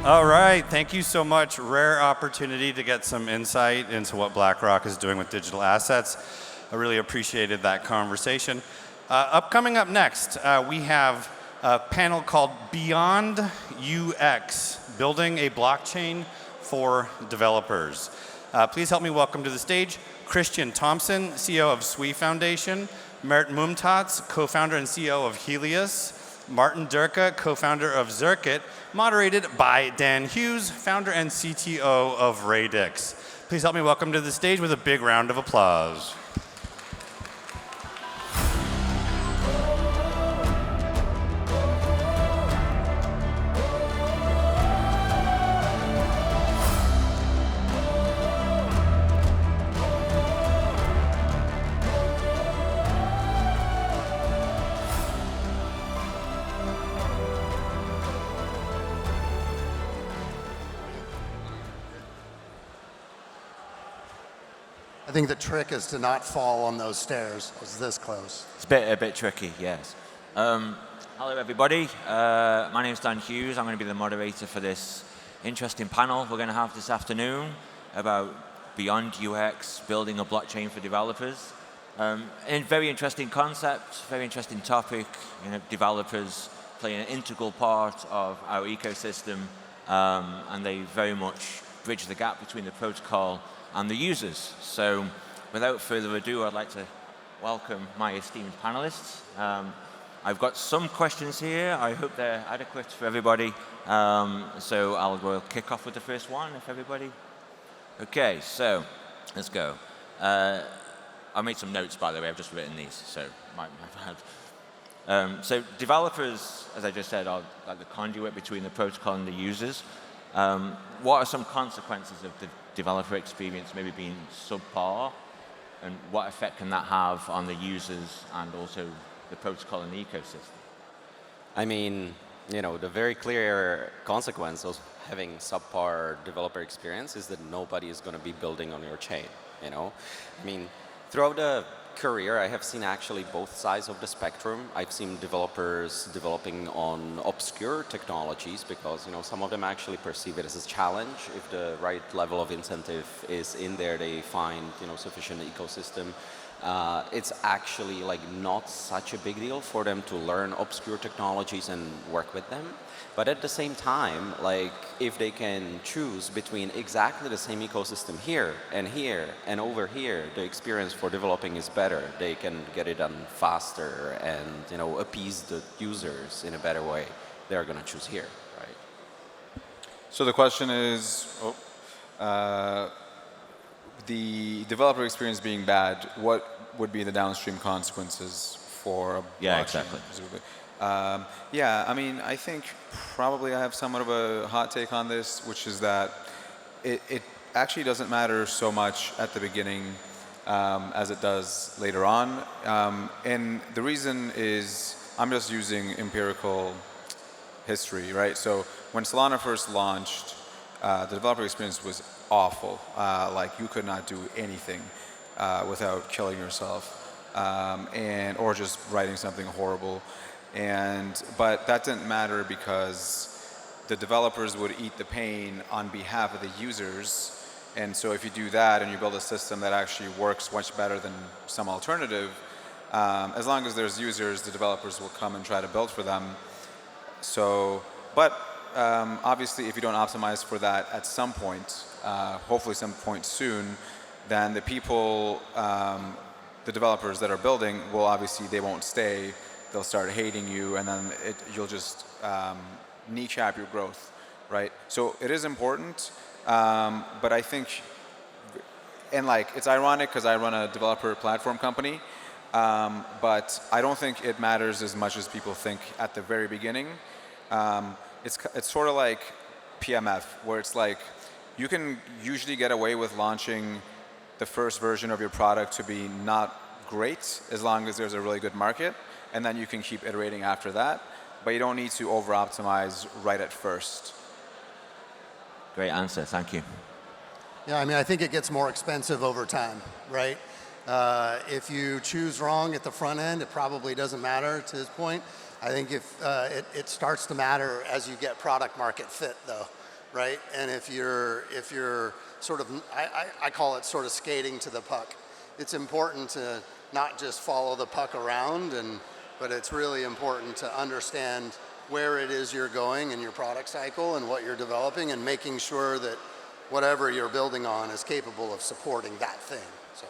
All right, thank you so much. Rare opportunity to get some insight into what BlackRock is doing with digital assets. I really appreciated that conversation. Coming up next, we have a panel called Beyond UX, Building a Blockchain for Developers. Please help me welcome to the stage Thompson, CEO of Sui Foundation, Mert Mumtaz, co-founder and CEO of Helius, Martin Derka, co-founder of Zircuit, moderated by Dan Hughes, founder and CTO of Radix. Please help me welcome to the stage with a big round of applause. I think the trick is to not fall on those stairs. It's this close. It's a bit tricky, yes. Hello, everybody. My name is Dan Hughes. I'm going to be the moderator for this interesting panel we're going to have this afternoon about Beyond UX, building a blockchain for developers. A very interesting concept, very interesting topic. You know, developers play an integral part of our ecosystem, and they very much bridge the gap between the protocol and the users. So without further ado, I'd like to welcome my esteemed panelists. I've got some questions here. I hope they're adequate for everybody. So we'll kick off with the first one, if everybody. Okay, so let's go. I made some notes, by the way. I've just written these, so my bad. So developers, as I just said, are like the conduit between the protocol and the users. What are some consequences of the developer experience maybe being subpar, and what effect can that have on the users and also the protocol and the ecosystem? I mean, you know, the very clear consequence of having subpar developer experience is that nobody is going to be building on your chain, you know? I mean, throughout the career, I have seen actually both sides of the spectrum. I've seen developers developing on obscure technologies because, you know, some of them actually perceive it as a challenge. If the right level of incentive is in there, they find, you know, sufficient ecosystem. It's actually like not such a big deal for them to learn obscure technologies and work with them. But at the same time, like if they can choose between exactly the same ecosystem here and over here, the experience for developing is better. They can get it done faster and, you know, appease the users in a better way. They're going to choose here, right? So the question is, the developer experience being bad, what would be the downstream consequences for a blockchain? Yeah, exactly. Yeah, I mean, I think probably I have somewhat of a hot take on this, which is that it actually doesn't matter so much at the beginning as it does later on. And the reason is I'm just using empirical history, right? So when Solana first launched, the developer experience was awful. Like you could not do anything without killing yourself or just writing something horrible. But that didn't matter because the developers would eat the pain on behalf of the users. And so if you do that and you build a system that actually works much better than some alternative, as long as there's users, the developers will come and try to build for them. So, but obviously if you don't optimize for that at some point, hopefully some point soon, then the people, the developers that are building will obviously, they won't stay. They'll start hating you, and then you'll just kneecap your growth, right? So it is important, but I think, and like it's ironic because I run a developer platform company, but I don't think it matters as much as people think at the very beginning. It's sort of like PMF, where it's like you can usually get away with launching the first version of your product to be not great as long as there's a really good market. And then you can keep iterating after that, but you don't need to over-optimize right at first. Great answer, thank you. Yeah, I mean, I think it gets more expensive over time, right? If you choose wrong at the front end, it probably doesn't matter to this point. I think if it starts to matter as you get product market fit, though. right? And if you're sort of, I call it sort of skating to the puck. It's important to not just follow the puck around, but it's really important to understand where it is you're going in your product cycle and what you're developing, and making sure that whatever you're building on is capable of supporting that thing. So.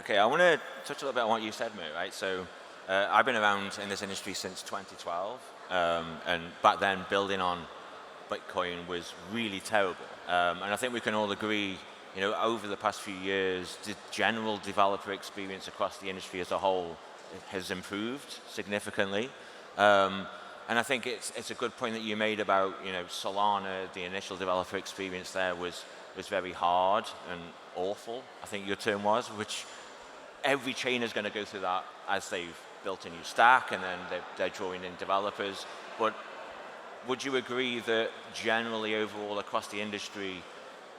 Okay, I want to touch a little bit on what you said, Mert, right? So I've been around in this industry since 2012, and back then building on Bitcoin was really terrible. And I think we can all agree, over the past few years, the general developer experience across the industry as a whole has improved significantly. And I think it's a good point that you made about, Solana. The initial developer experience there was very hard and awful, I think your term was, which every chain is going to go through that as they've built a new stack, and then they're drawing in developers. But would you agree that generally overall across the industry,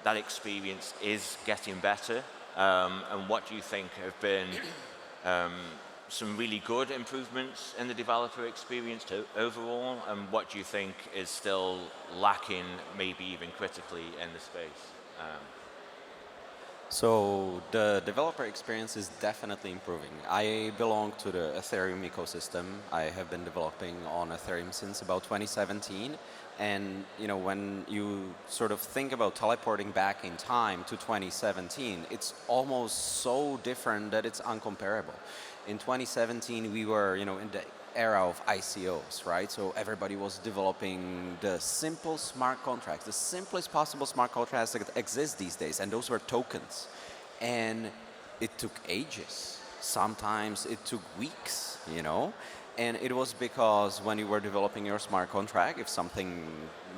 that experience is getting better? And what do you think have been some really good improvements in the developer experience overall, and what do you think is still lacking, maybe even critically, in the space? So the developer experience is definitely improving. I belong to the Ethereum ecosystem. I have been developing on Ethereum since about 2017. And when you sort of think about teleporting back in time to 2017, it's almost so different that it's uncomparable. In 2017, we were in the era of ICOs, right? So everybody was developing the simple smart contracts, the simplest possible smart contracts that exist these days, and those were tokens. And it took ages. Sometimes it took weeks, And it was because when you were developing your smart contract, if something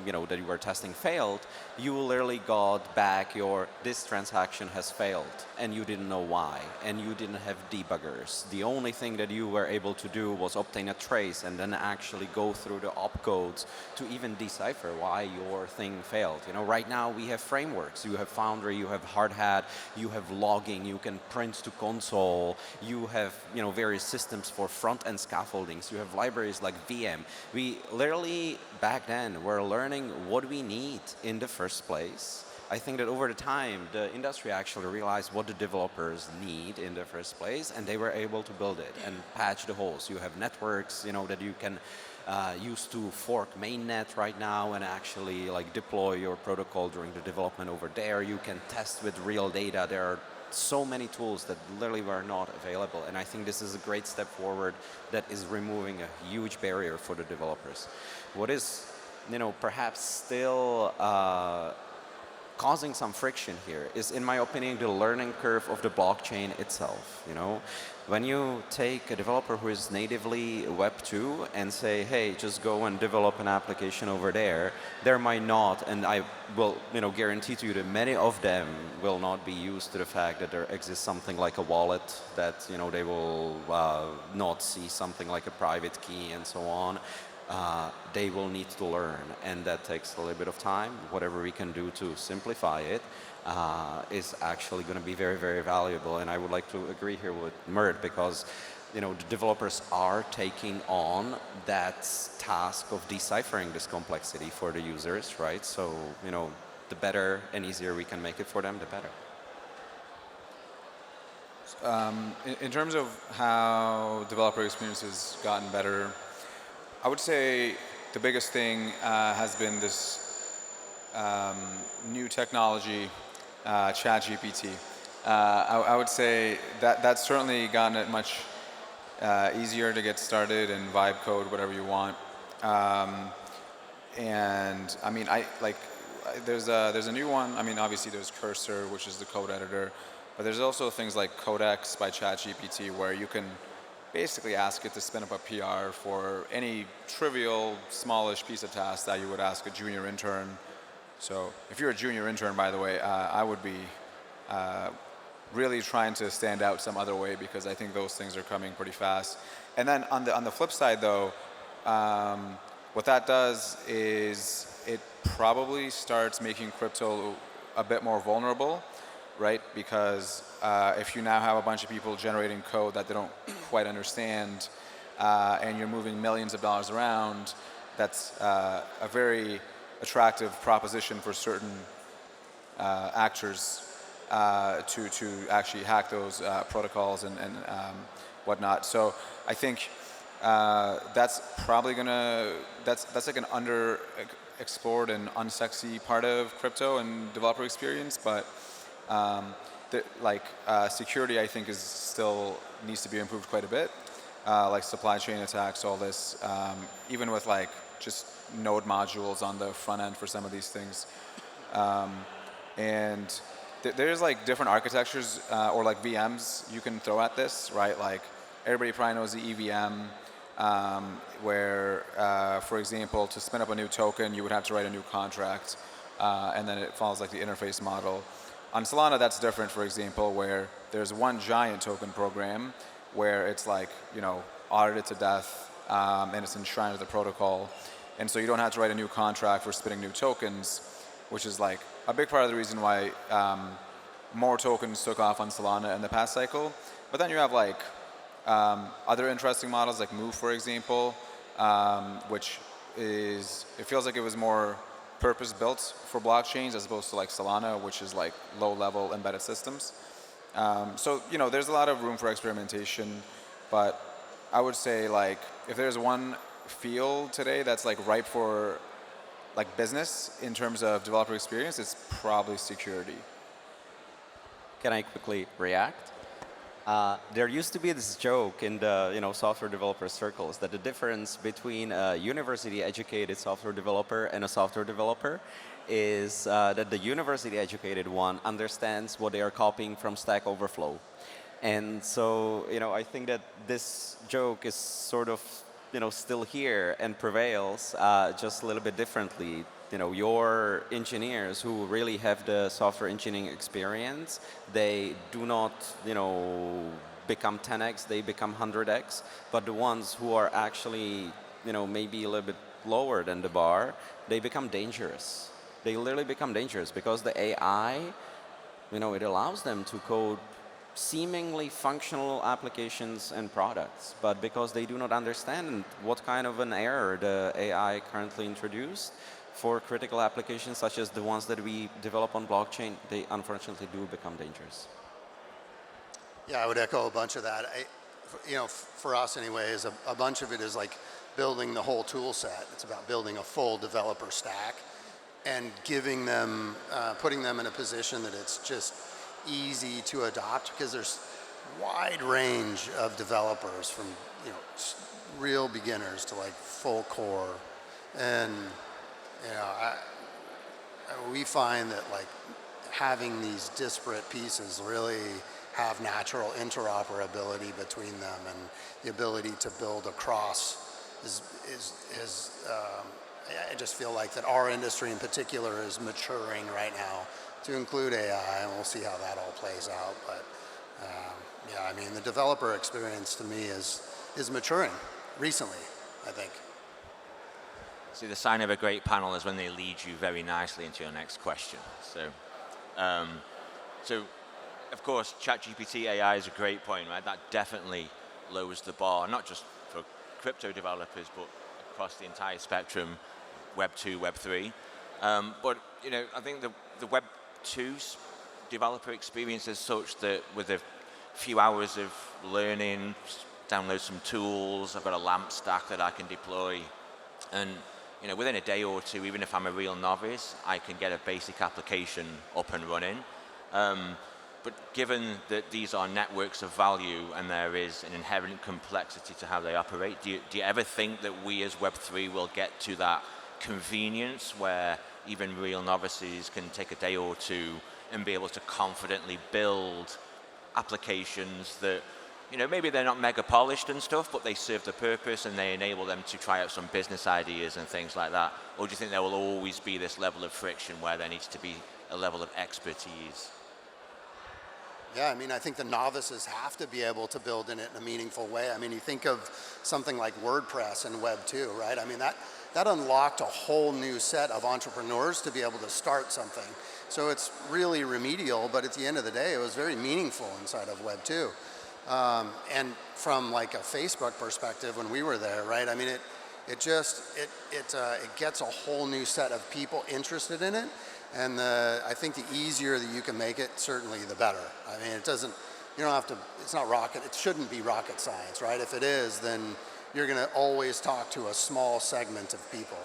that you were testing failed, you literally got back this transaction has failed, and you didn't know why, and you didn't have debuggers. The only thing that you were able to do was obtain a trace and then actually go through the opcodes to even decipher why your thing failed. Right now we have frameworks. You have Foundry, you have Hardhat, you have logging, you can print to console, you have various systems for front-end scaffoldings, you have libraries like VM. We literally back then were learning what we need in the first place. I think that over the time, the industry actually realized what the developers need in the first place, and they were able to build it and patch the holes. You have networks, that you can use to fork mainnet right now and actually deploy your protocol during the development over there. You can test with real data. There are so many tools that literally were not available, and I think this is a great step forward that is removing a huge barrier for the developers. What is perhaps still causing some friction here is, in my opinion, the learning curve of the blockchain itself. When you take a developer who is natively Web 2 and say, hey, just go and develop an application over there might not, and I will guarantee to you that many of them will not be used to the fact that there exists something like a wallet, that they will not see something like a private key and so on. They will need to learn, and that takes a little bit of time. Whatever we can do to simplify it is actually going to be very, very valuable. And I would like to agree here with Mert, because the developers are taking on that task of deciphering this complexity for the users, right? So the better and easier we can make it for them, the better. In terms of how developer experience has gotten better, I would say the biggest thing has been this new technology, ChatGPT. I would say that's certainly gotten it much easier to get started and vibe code whatever you want. And I mean, there's a new one. I mean, obviously there's Cursor, which is the code editor, but there's also things like Codex by ChatGPT, where you can basically ask it to spin up a PR for any trivial, smallish piece of task that you would ask a junior intern. So if you're a junior intern, by the way, I would be really trying to stand out some other way, because I think those things are coming pretty fast. And then on the flip side, though, what that does is it probably starts making crypto a bit more vulnerable, right? Because if you now have a bunch of people generating code that they don't quite understand, and you're moving millions of dollars around, that's a very attractive proposition for certain actors to actually hack those protocols and whatnot. So I think that's probably that's like an underexplored and unsexy part of crypto and developer experience, but security I think is still needs to be improved quite a bit. Like supply chain attacks, all this, even with like just node modules on the front end for some of these things. And there's like different architectures or like VMs you can throw at this, right? Like everybody probably knows the EVM, where, for example, to spin up a new token, you would have to write a new contract, and then it follows like the interface model. On Solana, that's different, for example, where there's one giant token program where it's like, audited to death, and it's enshrined with the protocol. And so you don't have to write a new contract for spinning new tokens, which is like a big part of the reason why more tokens took off on Solana in the past cycle. But then you have like other interesting models like Move, for example, which it feels like it was more purpose-built for blockchains as opposed to like Solana, which is like low-level embedded systems. So, there's a lot of room for experimentation, but I would say like if there's one field today that's like ripe for like business in terms of developer experience, it's probably security. Can I quickly react? There used to be this joke in the software developer circles that the difference between a university-educated software developer and a software developer is that the university-educated one understands what they are copying from Stack Overflow. And so, I think that this joke is sort of, still here and prevails just a little bit differently. Your engineers who really have the software engineering experience, they do not, become 10x, they become 100x. But the ones who are actually, maybe a little bit lower than the bar, they become dangerous. They literally become dangerous because the AI, it allows them to code seemingly functional applications and products, but because they do not understand what kind of an error the AI currently introduced for critical applications such as the ones that we develop on blockchain, they unfortunately do become dangerous. Yeah, I would echo a bunch of that. For us anyways, a bunch of it is like building the whole tool set. It's about building a full developer stack and giving them, putting them in a position that it's just easy to adopt, because there's wide range of developers from real beginners to like full core, and we find that like having these disparate pieces really have natural interoperability between them, and the ability to build across I just feel like that our industry in particular is maturing right now to include AI, and we'll see how that all plays out. But the developer experience to me is maturing recently, I think. See, the sign of a great panel is when they lead you very nicely into your next question. So of course, ChatGPT AI is a great point, right? That definitely lowers the bar, not just for crypto developers, but across the entire spectrum, Web 2, Web 3. But I think the Web 2's developer experience is such that with a few hours of learning, download some tools, I've got a LAMP stack that I can deploy, and within a day or two, even if I'm a real novice, I can get a basic application up and running. But given that these are networks of value and there is an inherent complexity to how they operate, do you ever think that we as Web3 will get to that convenience where even real novices can take a day or two and be able to confidently build applications that, maybe they're not mega polished and stuff, but they serve the purpose and they enable them to try out some business ideas and things like that? Or do you think there will always be this level of friction where there needs to be a level of expertise? Yeah, I think the novices have to be able to build in it in a meaningful way. You think of something like WordPress and Web 2, right? That unlocked a whole new set of entrepreneurs to be able to start something. So it's really remedial, but at the end of the day, it was very meaningful inside of Web 2. And from like a Facebook perspective, when we were there, right? it gets a whole new set of people interested in it. And I think the easier that you can make it, certainly the better. I mean, you don't have to, it's not rocket, it shouldn't be rocket science, right? If it is, then you're going to always talk to a small segment of people.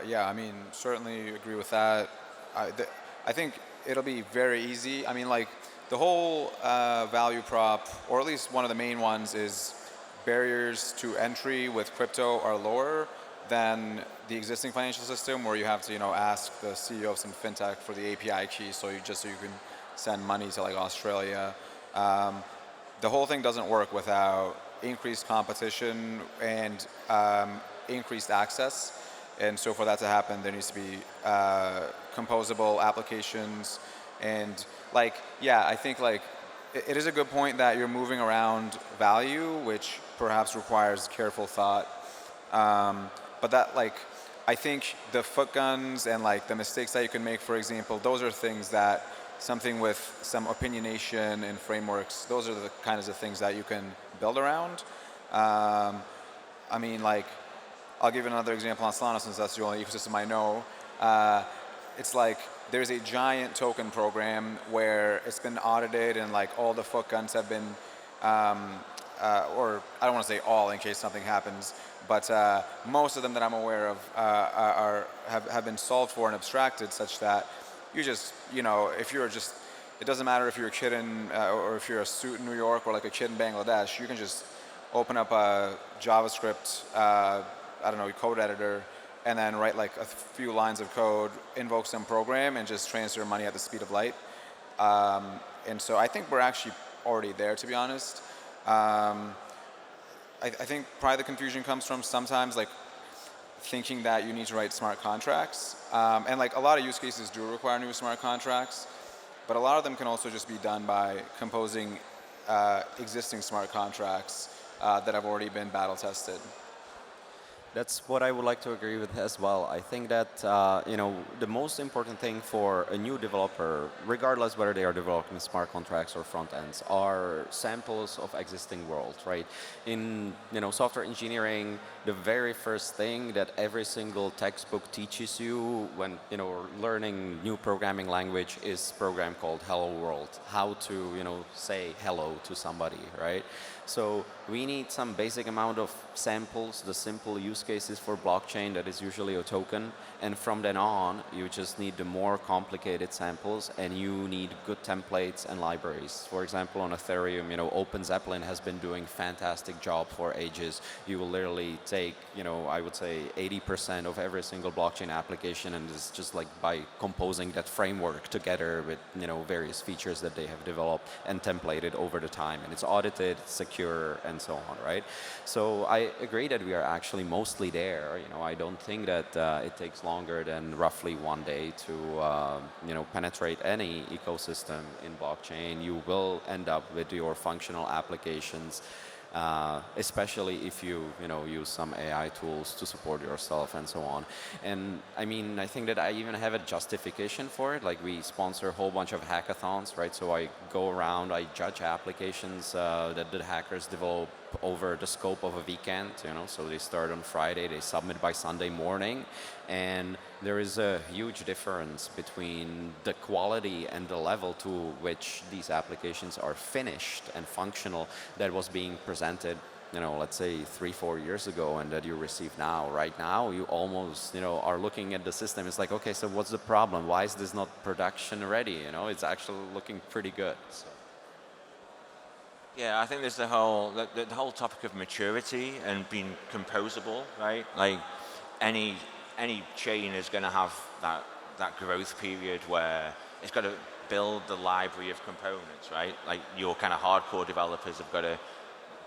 Yeah, I mean, certainly agree with that. I think it'll be very easy. I mean, like, the whole value prop, or at least one of the main ones, is barriers to entry with crypto are lower than the existing financial system, where you have to, ask the CEO of some fintech for the API key so you can send money to like Australia. The whole thing doesn't work without increased competition and increased access. And so for that to happen, there needs to be composable applications. And like, yeah, I think like it is a good point that you're moving around value, which perhaps requires careful thought. But that, like, I think the foot guns and like the mistakes that you can make, for example, those are things that something with some opinionation and frameworks, those are the kinds of things that you can build around. I mean, like, I'll give you another example on Solana, since that's the only ecosystem I know. It's like there's a giant token program where it's been audited and like all the foot guns have been, or I don't want to say all in case something happens, but most of them that I'm aware of have been solved for and abstracted, such that you just, if you're just, it doesn't matter if you're a kid in, or if you're a student in New York or like a kid in Bangladesh, you can just open up a JavaScript, code editor, and then write like a few lines of code, invoke some program, and just transfer money at the speed of light. And so I think we're actually already there, to be honest. I think probably the confusion comes from sometimes like thinking that you need to write smart contracts. And like a lot of use cases do require new smart contracts, but a lot of them can also just be done by composing existing smart contracts that have already been battle tested. That's what I would like to agree with as well. I think that the most important thing for a new developer, regardless whether they are developing smart contracts or front ends, are samples of existing world, right? In software engineering, the very first thing that every single textbook teaches you when learning new programming language is a program called Hello World. How to say hello to somebody, right? So we need some basic amount of samples, the simple use cases for blockchain that is usually a token. And from then on, you just need the more complicated samples, and you need good templates and libraries. For example, on Ethereum, Open Zeppelin has been doing fantastic job for ages. You will literally take, I would say 80% of every single blockchain application, and it's just like by composing that framework together with, various features that they have developed and templated over the time. And it's audited, it's secure, and so on, right? So I agree that we are actually mostly there. I don't think that it takes longer than roughly one day to penetrate any ecosystem in blockchain. You will end up with your functional applications, especially if you use some AI tools to support yourself and so on. And I mean, I think that I even have a justification for it. Like, we sponsor a whole bunch of hackathons, right? So I go around, I judge applications that the hackers develop over the scope of a weekend, so they start on Friday, they submit by Sunday morning, and there is a huge difference between the quality and the level to which these applications are finished and functional that was being presented, let's say 3-4 years ago, and that you receive now. Right now, you almost, are looking at the system, it's like, okay, so what's the problem? Why is this not production ready? It's actually looking pretty good. So. Yeah, I think there's the whole topic of maturity and being composable, right? Like any chain is going to have that growth period where it's got to build the library of components, right? Like, your kind of hardcore developers have got to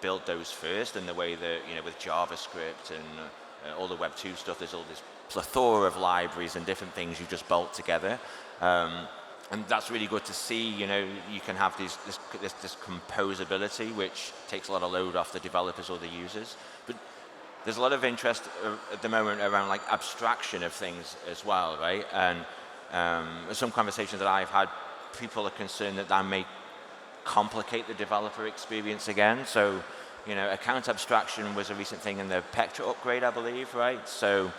build those first, in the way that with JavaScript and all the Web 2 stuff, there's all this plethora of libraries and different things you just bolt together. And that's really good to see. You can have this composability, which takes a lot of load off the developers or the users. But there's a lot of interest at the moment around like abstraction of things as well, right? And some conversations that I've had, people are concerned that may complicate the developer experience again. So account abstraction was a recent thing in the Pectra upgrade, I believe, right? So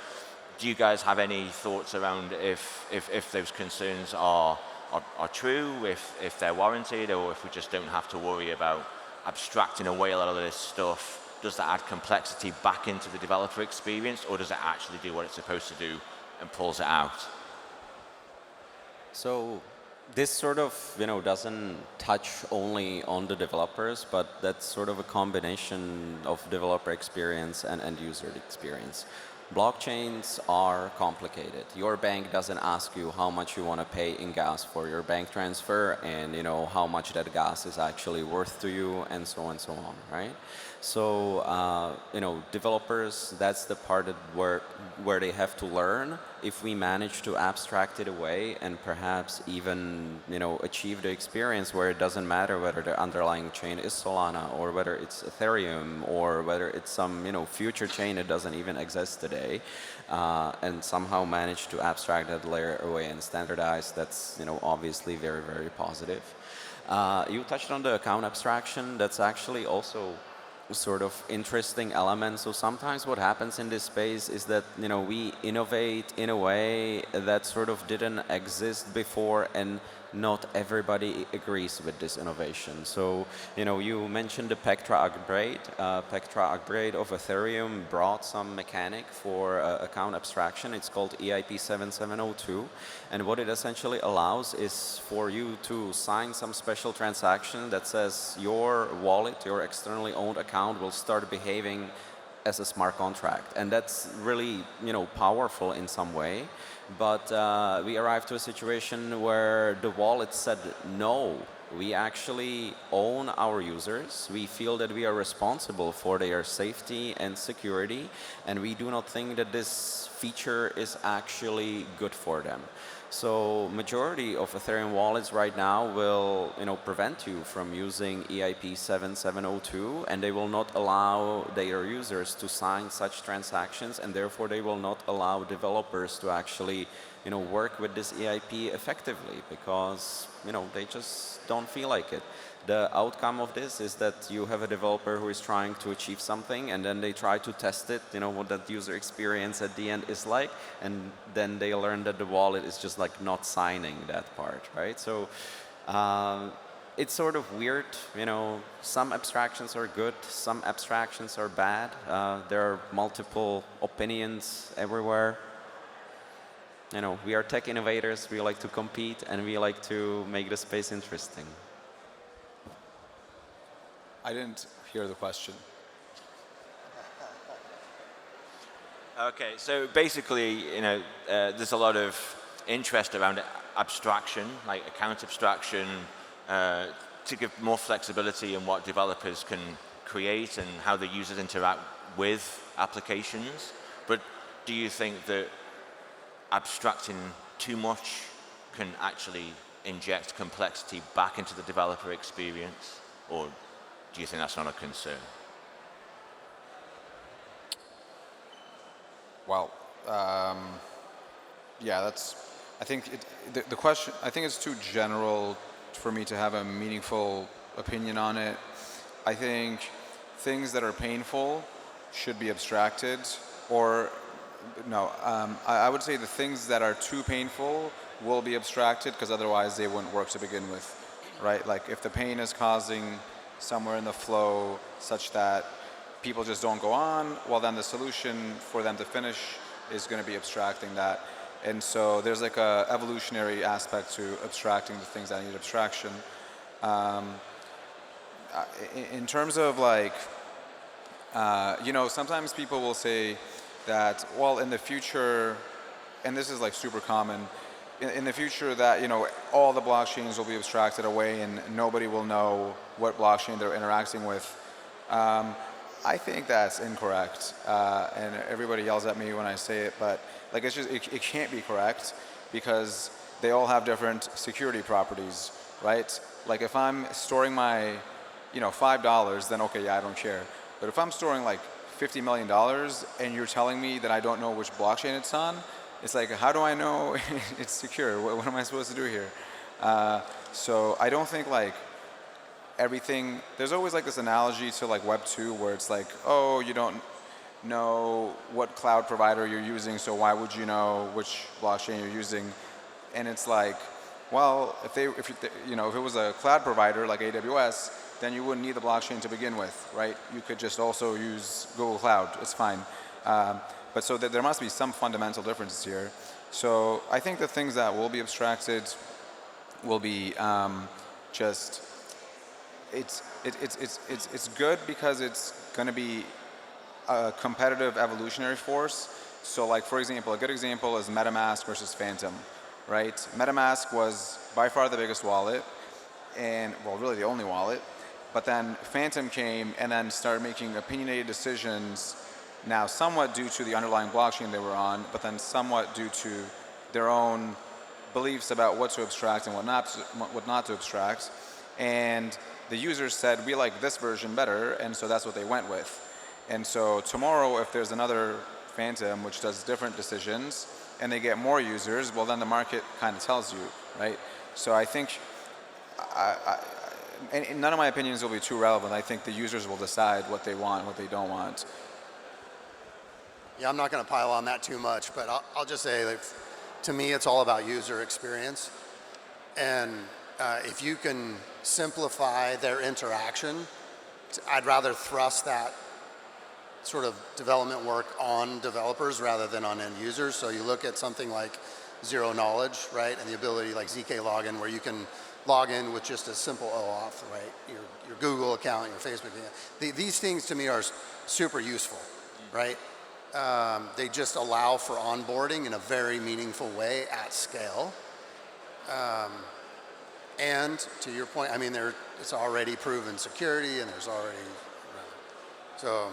do you guys have any thoughts around if those concerns are true, if they're warranted, or if we just don't have to worry about abstracting away a lot of this stuff? Does that add complexity back into the developer experience, or does it actually do what it's supposed to do and pulls it out? So this sort of, doesn't touch only on the developers, but that's sort of a combination of developer experience and end user experience. Blockchains are complicated. Your bank doesn't ask you how much you want to pay in gas for your bank transfer and how much that gas is actually worth to you and so on, right? So developers, that's the part where they have to learn. If we manage to abstract it away and perhaps even achieve the experience where it doesn't matter whether the underlying chain is Solana or whether it's Ethereum or whether it's some future chain that doesn't even exist today, and somehow manage to abstract that layer away and standardize, that's obviously very, very positive. You touched on the account abstraction. That's actually also sort of interesting element. So sometimes what happens in this space is that we innovate in a way that sort of didn't exist before, and not everybody agrees with this innovation. So you mentioned the Pectra upgrade. Pectra upgrade of Ethereum brought some mechanic for account abstraction. It's called EIP 7702, and what it essentially allows is for you to sign some special transaction that says your wallet, your externally owned account, will start behaving as a smart contract, and that's really powerful in some way. But we arrived to a situation where the wallet said no. We actually own our users. We feel that we are responsible for their safety and security, and we do not think that this feature is actually good for them. So majority of Ethereum wallets right now will prevent you from using EIP 7702, and they will not allow their users to sign such transactions, and therefore they will not allow developers to actually work with this EIP effectively, because they just don't feel like it. The outcome of this is that you have a developer who is trying to achieve something, and then they try to test it, what that user experience at the end is like, and then they learn that the wallet is just like not signing that part, right? So it's sort of weird, some abstractions are good, some abstractions are bad. There are multiple opinions everywhere. We are tech innovators, we like to compete, and we like to make the space interesting. I didn't hear the question. Okay, so basically, there's a lot of interest around abstraction, like account abstraction, to give more flexibility in what developers can create and how the users interact with applications. But do you think that abstracting too much can actually inject complexity back into the developer experience, or do you think that's not a concern? Well, yeah, I think the question, I think it's too general for me to have a meaningful opinion on it. I think things that are painful should be abstracted, or no, I would say the things that are too painful will be abstracted, because otherwise they wouldn't work to begin with, right? Like if the pain is causing somewhere in the flow such that people just don't go on, well then the solution for them to finish is going to be abstracting that. And so there's like a evolutionary aspect to abstracting the things that need abstraction. In terms of like, sometimes people will say that, well, in the future, and this is like super common, in the future that, all the blockchains will be abstracted away and nobody will know what blockchain they're interacting with. I think that's incorrect, and everybody yells at me when I say it, but like it can't be correct, because they all have different security properties, right? Like if I'm storing my, $5, then okay, yeah, I don't care. But if I'm storing like $50 million and you're telling me that I don't know which blockchain it's on, it's like, how do I know it's secure? What am I supposed to do here? So I don't think like everything, there's always like this analogy to like Web 2 where it's like, oh, you don't know what cloud provider you're using, so why would you know which blockchain you're using? And it's like, well, if it was a cloud provider like AWS, then you wouldn't need the blockchain to begin with, right? You could just also use Google Cloud. It's fine. But so there must be some fundamental differences here. So I think the things that will be abstracted will be just it's good because it's going to be a competitive evolutionary force. So like, for example, a good example is MetaMask versus Phantom, right? MetaMask was by far the biggest wallet and, well, really the only wallet. But then Phantom came and then started making opinionated decisions, now somewhat due to the underlying blockchain they were on, but then somewhat due to their own beliefs about what to abstract and what not to abstract. And the users said, we like this version better, and so that's what they went with. And so tomorrow, if there's another Phantom which does different decisions and they get more users, well, then the market kind of tells you, right? So I think, and none of my opinions will be too relevant. I think the users will decide what they want and what they don't want. Yeah, I'm not going to pile on that too much, but I'll just say that to me, it's all about user experience. And if you can simplify their interaction, I'd rather thrust that sort of development work on developers rather than on end users. So you look at something like zero knowledge, right? And the ability like ZK login where you can log in with just a simple OAuth, right? Your Google account, your Facebook account. These things to me are super useful, right? They just allow for onboarding in a very meaningful way at scale. And to your point, I mean, it's already proven security and there's already, so,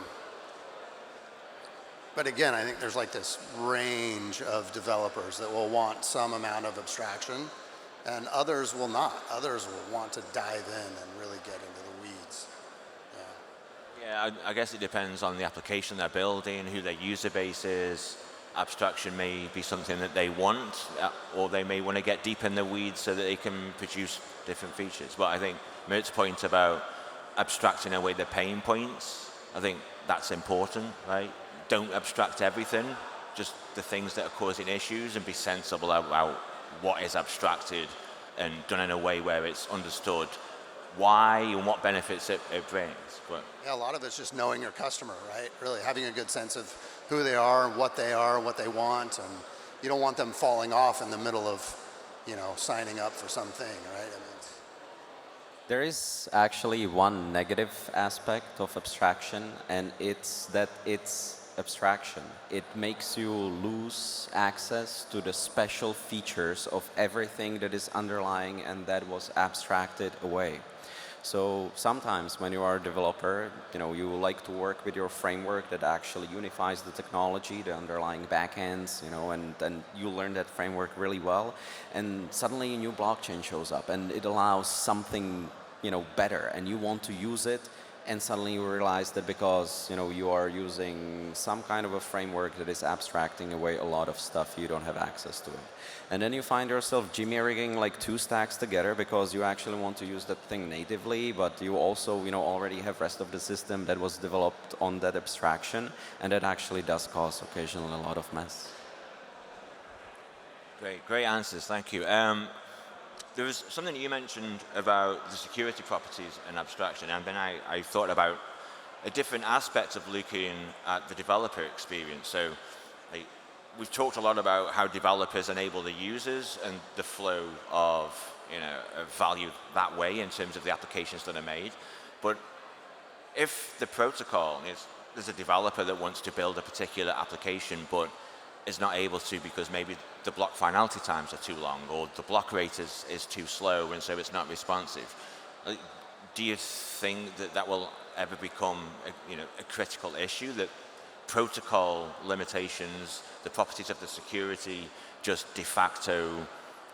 but again, I think there's like this range of developers that will want some amount of abstraction and others will not. Others will want to dive in and really get into the weeds. Yeah, I guess it depends on the application they're building, who their user base is. Abstraction may be something that they want, or they may want to get deep in the weeds so that they can produce different features. But I think Mert's point about abstracting away the pain points, I think that's important, right? Don't abstract everything, just the things that are causing issues, and be sensible about what is abstracted and done in a way where it's understood why and what benefits it brings. But yeah, a lot of it's just knowing your customer, right? Really having a good sense of who they are, what they want, and you don't want them falling off in the middle of, signing up for something, right? I mean, there is actually one negative aspect of abstraction, and it's that it's abstraction. It makes you lose access to the special features of everything that is underlying and that was abstracted away. So sometimes when you are a developer, you like to work with your framework that actually unifies the technology, the underlying backends, and you learn that framework really well. And suddenly a new blockchain shows up and it allows something, better, and you want to use it. And suddenly you realize that because you are using some kind of a framework that is abstracting away a lot of stuff, you don't have access to it. And then you find yourself jimmy-rigging like two stacks together because you actually want to use that thing natively, but you also already have rest of the system that was developed on that abstraction, and that actually does cause occasionally a lot of mess. great answers, thank you. There was something that you mentioned about the security properties and abstraction, and then I thought about a different aspect of looking at the developer experience. So we've talked a lot about how developers enable the users and the flow of value that way in terms of the applications that are made. But if the protocol is, there's a developer that wants to build a particular application but is not able to because maybe the block finality times are too long or the block rate is too slow and so it's not responsive. Do you think that will ever become a critical issue, that protocol limitations, the properties of the security just de facto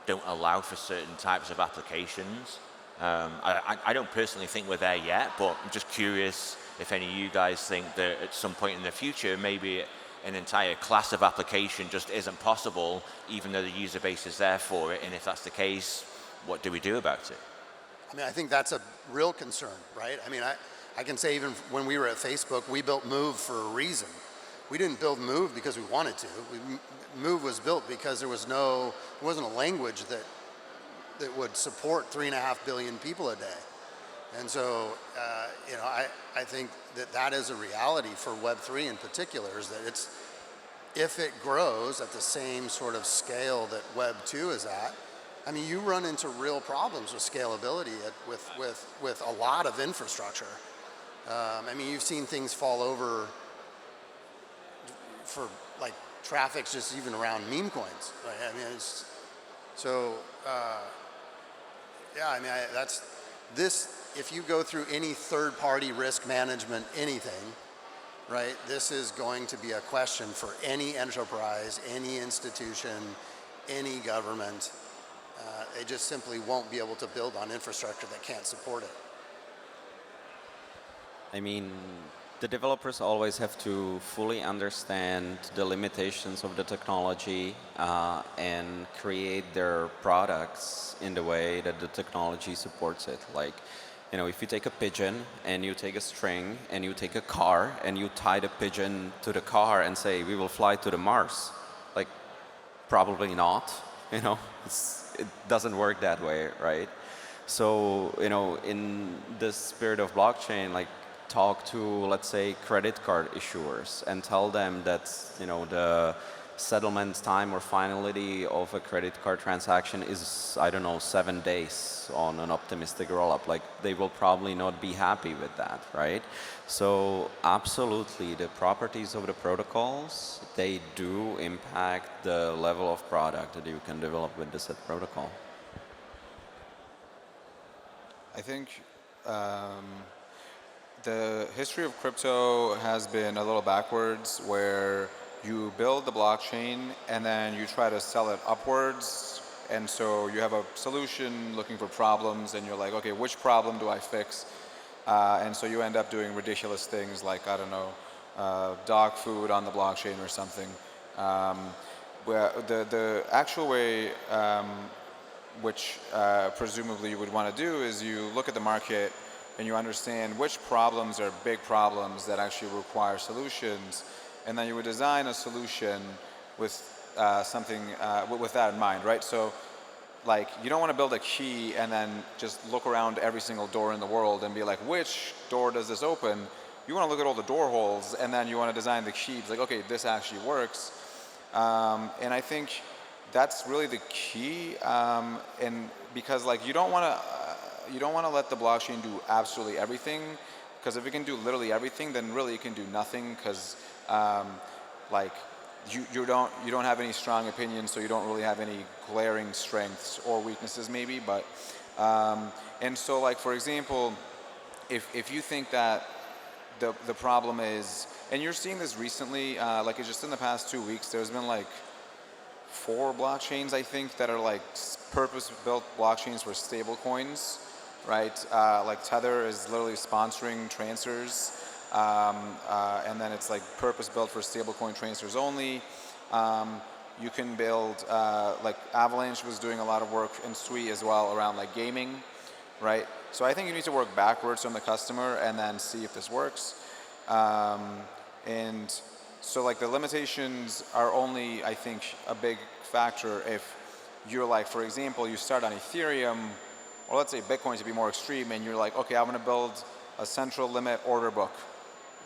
don't allow for certain types of applications? I don't personally think we're there yet, but I'm just curious if any of you guys think that at some point in the future maybe an entire class of application just isn't possible even though the user base is there for it, and if that's the case, what do we do about it? I mean, I think that's a real concern, right? I mean, I can say even when we were at Facebook, we built Move for a reason. We didn't build Move because we wanted to. Move was built because there wasn't a language that would support 3.5 billion people a day. And so, I think that is a reality for Web3 in particular, is that if it grows at the same sort of scale that Web2 is at, I mean, you run into real problems with scalability with a lot of infrastructure. I mean, you've seen things fall over for like traffic just even around meme coins. Right? I mean, I mean, that's this. If you go through any third-party risk management, anything, right? This is going to be a question for any enterprise, any institution, any government. They just simply won't be able to build on infrastructure that can't support it. I mean, the developers always have to fully understand the limitations of the technology and create their products in the way that the technology supports it. Like, if you take a pigeon and you take a string and you take a car and you tie the pigeon to the car and say, we will fly to the Mars, like, probably not, it doesn't work that way, right? So, in the spirit of blockchain, like, talk to, let's say, credit card issuers and tell them that, the settlement time or finality of a credit card transaction is, I don't know, 7 days on an optimistic rollup. Like, they will probably not be happy with that, right? So absolutely, the properties of the protocols, they do impact the level of product that you can develop with the said protocol. I think the history of crypto has been a little backwards, where you build the blockchain and then you try to sell it upwards. And so you have a solution looking for problems and you're like, okay, which problem do I fix? And so you end up doing ridiculous things like, I don't know, dog food on the blockchain or something. Where the actual way which presumably you would want to do is you look at the market and you understand which problems are big problems that actually require solutions, and then you would design a solution with something with that in mind, right? So, like, you don't want to build a key and then just look around every single door in the world and be like, which door does this open? You want to look at all the door holes, and then you want to design the key. It's like, okay, this actually works. And I think that's really the key, and because, like, you don't want to let the blockchain do absolutely everything, because if it can do literally everything, then really it can do nothing, because like you don't have any strong opinions, so you don't really have any glaring strengths or weaknesses maybe. But and so, like, for example, if you think that the problem is, and you're seeing this recently, like, it's just in the past 2 weeks, there's been like 4 blockchains, I think, that are like purpose-built blockchains for stable coins, right? Like Tether is literally sponsoring transfers, and then it's like purpose-built for stablecoin transfers only. You can build, like Avalanche was doing a lot of work in Sui as well around like gaming, right? So I think you need to work backwards from the customer and then see if this works. And so, like, the limitations are only, I think, a big factor if you're like, for example, you start on Ethereum, or let's say Bitcoin to be more extreme, and you're like, okay, I'm going to build a central limit order book,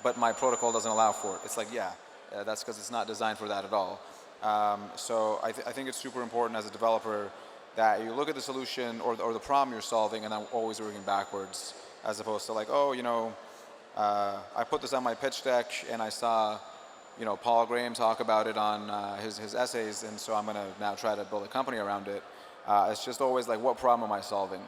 but my protocol doesn't allow for it. It's like, yeah, that's because it's not designed for that at all. So I think it's super important as a developer that you look at the solution or the problem you're solving and then always working backwards, as opposed to like, oh, I put this on my pitch deck and I saw, Paul Graham talk about it on his essays, and so I'm going to now try to build a company around it. It's just always like, what problem am I solving?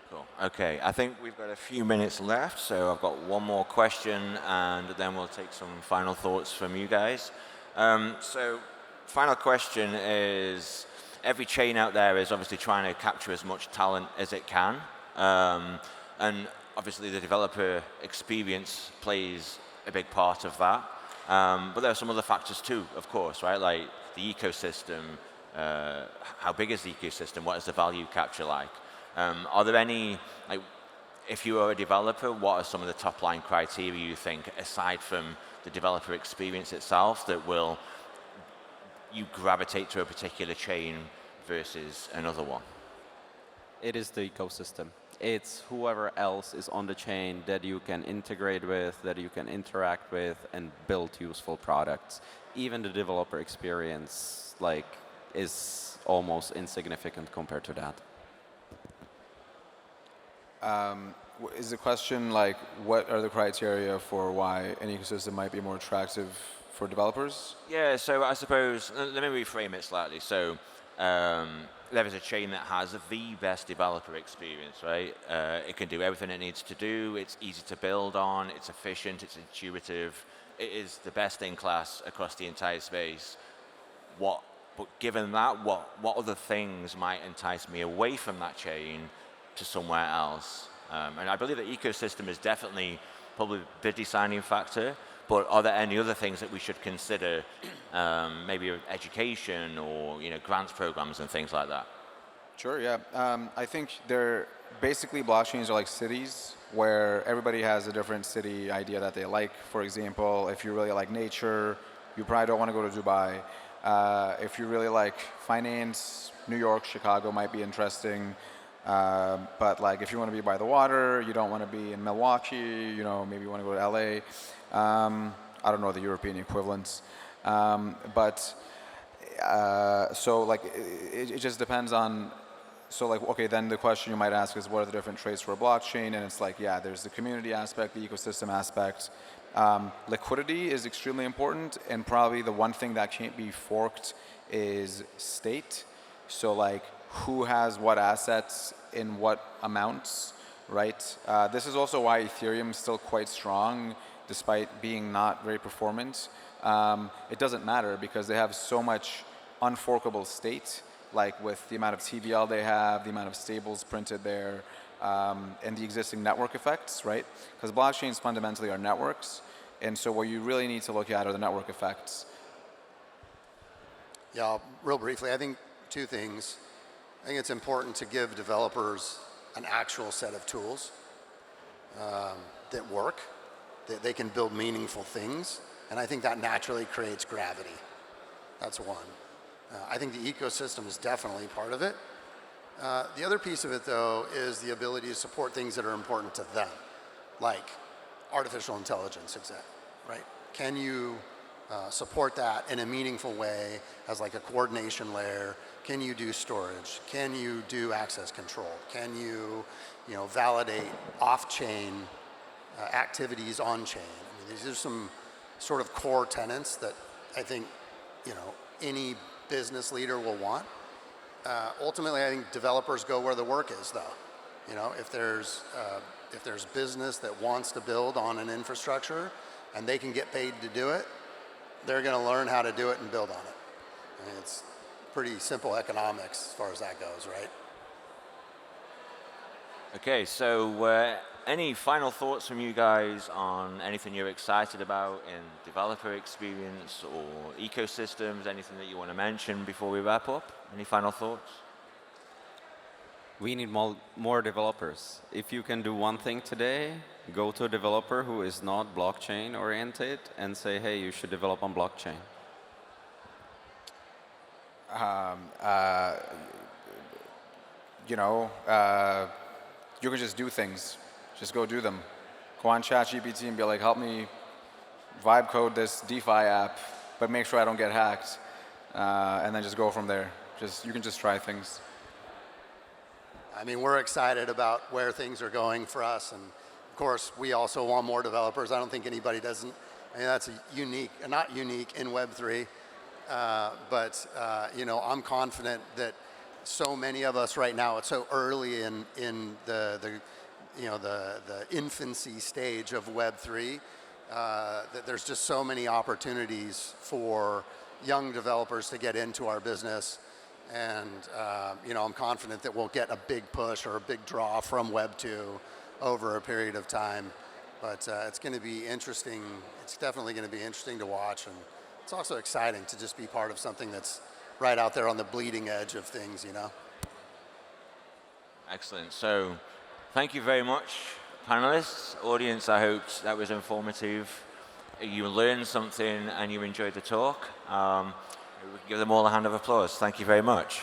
Cool. Okay, I think we've got a few minutes left, so I've got one more question, and then we'll take some final thoughts from you guys. So, final question is, every chain out there is obviously trying to capture as much talent as it can, and obviously the developer experience plays a big part of that. But there are some other factors too, of course, right? Like the ecosystem, how big is the ecosystem? What is the value capture like? Are there any, like, if you are a developer, what are some of the top line criteria you think, aside from the developer experience itself, that will you gravitate to a particular chain versus another one? It is the ecosystem. It's whoever else is on the chain that you can integrate with, that you can interact with, and build useful products. Even the developer experience, like, is almost insignificant compared to that. Is the question like, what are the criteria for why an ecosystem might be more attractive for developers? Yeah, so I suppose, let me reframe it slightly. So there is a chain that has the best developer experience, right? It can do everything it needs to do. It's easy to build on. It's efficient. It's intuitive. It is the best in class across the entire space. But given that, what other things might entice me away from that chain to somewhere else? And I believe the ecosystem is definitely probably the deciding factor. But are there any other things that we should consider, maybe education or grants programs and things like that? Sure, yeah. I think they're basically blockchains are like cities where everybody has a different city idea that they like. For example, if you really like nature, you probably don't want to go to Dubai. If you really like finance, New York, Chicago might be interesting. But like if you want to be by the water, you don't want to be in Milwaukee, maybe you want to go to LA. I don't know the European equivalents. So like it just depends on, so like, okay, then the question you might ask is what are the different traits for a blockchain? And it's like, yeah, there's the community aspect, the ecosystem aspect. Liquidity is extremely important, and probably the one thing that can't be forked is state. So like who has what assets in what amounts, right? This is also why Ethereum is still quite strong despite being not very performant. It doesn't matter because they have so much unforkable state, like with the amount of TVL they have, the amount of stables printed there, and the existing network effects, right? Because blockchains fundamentally are networks, and so what you really need to look at are the network effects. Yeah, real briefly, I think two things. I think it's important to give developers an actual set of tools that work, that they can build meaningful things, and I think that naturally creates gravity. That's one. I think the ecosystem is definitely part of it. The other piece of it, though, is the ability to support things that are important to them, like artificial intelligence, right? Can you support that in a meaningful way as like a coordination layer? Can you do storage? Can you do access control? Can you, validate off-chain activities on-chain? I mean, these are some sort of core tenets that I think, any business leader will want. Ultimately, I think developers go where the work is, though. If there's business that wants to build on an infrastructure and they can get paid to do it, they're going to learn how to do it and build on it. I mean, it's pretty simple economics as far as that goes, right? Okay, so any final thoughts from you guys on anything you're excited about in developer experience or ecosystems, anything that you want to mention before we wrap up? Any final thoughts? We need more developers. If you can do one thing today, go to a developer who is not blockchain oriented and say, hey, you should develop on blockchain. You can just do things. Just go do them. Go on ChatGPT and be like, help me vibe code this DeFi app, but make sure I don't get hacked. And then just go from there. You can just try things. I mean, we're excited about where things are going for us, and of course, we also want more developers. I don't think anybody doesn't. I mean, that's not unique in Web3, but I'm confident that so many of us right now, it's so early in the infancy stage of Web3, that there's just so many opportunities for young developers to get into our business. And I'm confident that we'll get a big push or a big draw from Web 2 over a period of time. But it's going to be interesting. It's definitely going to be interesting to watch. And it's also exciting to just be part of something that's right out there on the bleeding edge of things, Excellent. So thank you very much, panelists. Audience, I hope that was informative. You learned something and you enjoyed the talk. Give them all a hand of applause. Thank you very much.